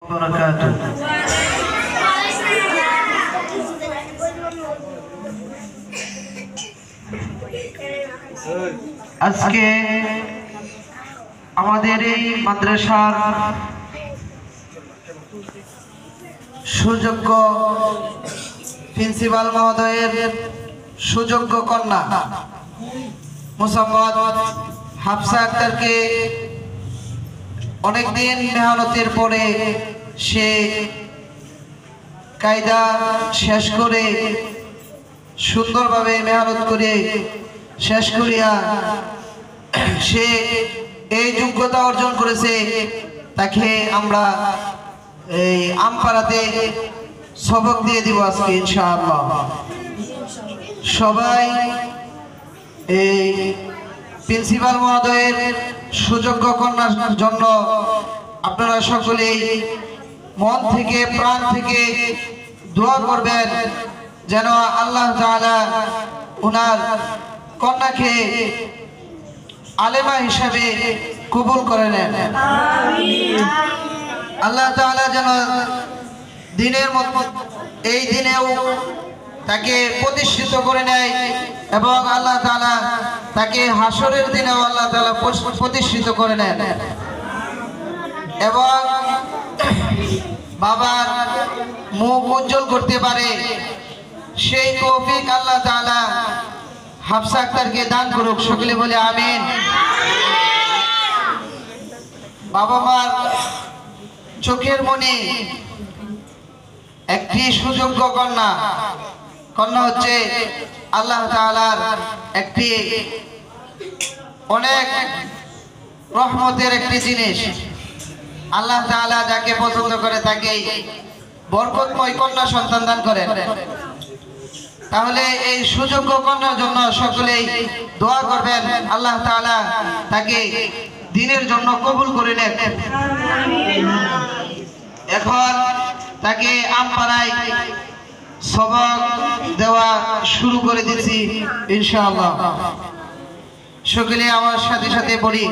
আজকে আমাদের এই মাদ্রাসার সুযোগ্য প্রিন্সিপাল মহোদয়ের সুযোগ্য কন্যা মোসাম্মদ হাফসা আক্তারকে অনেকদিন মেহনতের পরে সে কায়দা শেষ করে সুন্দরভাবে মেহনত করে শেষ করিয়া সে এই যোগ্যতা অর্জন করেছে। তাকে আমরা এই আমপাড়াতে সবক দিয়ে দিব আজকে ইনশাআল্লাহ। সবাই এই প্রিন্সিপাল মহোদয়ের সুযোগ্য কন্যার জন্য আপনারা সকলেই মন থেকে প্রাণ থেকে দোয়া করবেন যেন আল্লাহ তাআলা ওনার কন্যাকে আলেমা হিসাবে কবুল করে নেন। আল্লাহ তাআলা যেন দিনের মতো এই দিনেও তাকে প্রতিষ্ঠিত করে নেয় এবং আল্লাহ তাআলা তাকে হাসরের দিনেও আল্লাহ তাআলা প্রতিষ্ঠিত করে নেন এবং বাবার মুখ উজ্জ্বল করতে পারে সেই তৌফিক আল্লাহ তাআলা হাফসা আক্তারকে দান করুক। সকলে বলে আমিন। বাবা মার চোখের মনি একটি সুযোগ্য কন্যা হচ্ছে আল্লাহ তাআলার একটি অনেক রহমতের একটি জিনিস। আল্লাহ তাআলা যাকে পছন্দ করে তাকে বরকতময় কন্যা সন্তান দান করেন। তাহলে এই সুযোগ্য কন্যার জন্য সকলেই দোয়া করবেন আল্লাহ তাআলা তাকে দ্বীনের জন্য কবুল করে নেন। এখন তাকে আমপাড়ায় সবক দেওয়া শুরু করে দিয়েছি ইনশাআল্লাহ। সকলে আমার সাথে সাথে বলি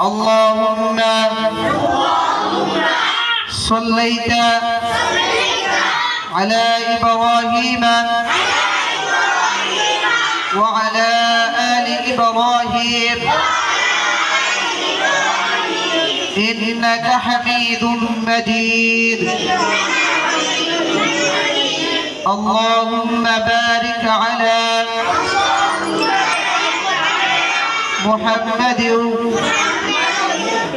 আল্লাহুম্মা সাল্লাইতা আলা ইব্রাহিম ওয়া আলা আলি ইব্রাহিম ইন্নাকা হামিদুম মাজিদ। اللهم بارك على محمد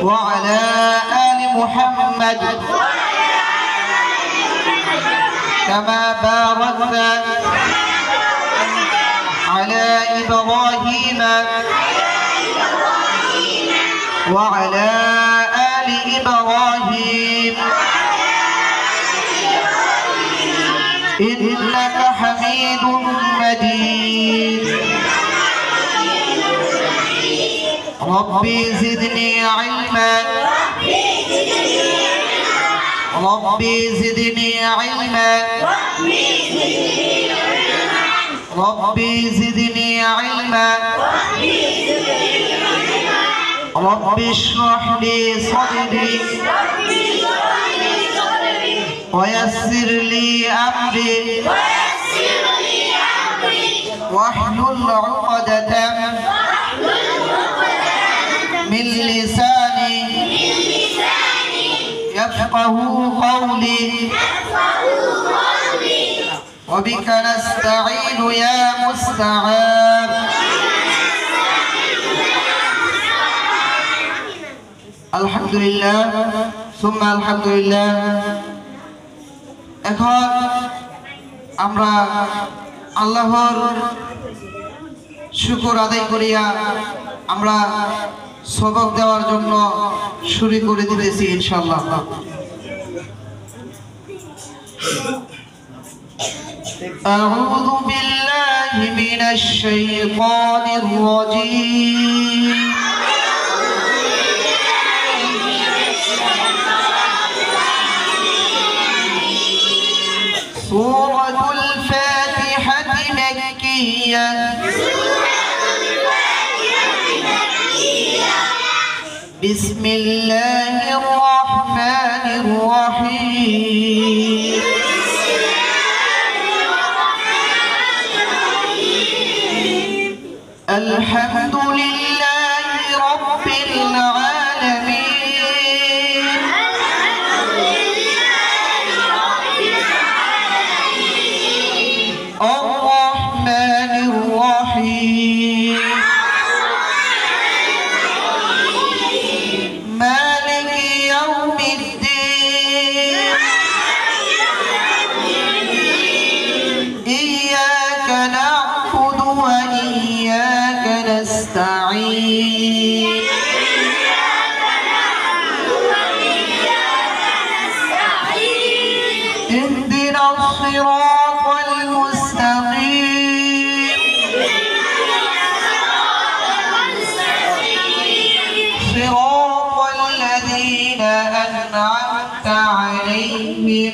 وعلى آل محمد كما باركت على إبراهيم وعلى آل إبراهيم إنك حميد مجيد. ربي زدني علما ربي زدني علما ربي زدني علما ربي اشرح لي صدري ويسر لي أمري واحلل عقدة من لساني يفقه قولي وبك نستعين يا مستعان. الحمد لله ثم الحمد لله. এখন আমরা আল্লাহর শুকর আদায় করিয়া আমরা সবক দেওয়ার জন্য শুরু করে দিতেছি ইনশাআল্লাহ। أعوذ بالله من الشيطان الرجيم. سورة الفاتحة مكية. بسم الله الرحمن الرحيم. الحمد لله رب العالمين الرحمن الرحيم مالك يوم الدين إياك نعبد وإياك نستعين اهدنا الصراط المستقيم صراط الذين أنعمت عليهم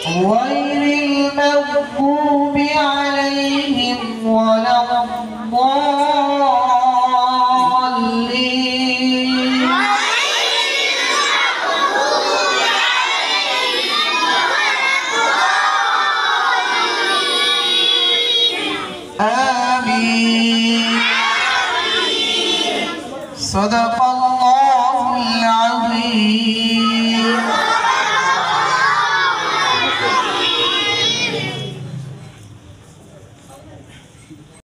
غير المغضوب عليهم ولا الضالين آمين صدق الله العظيم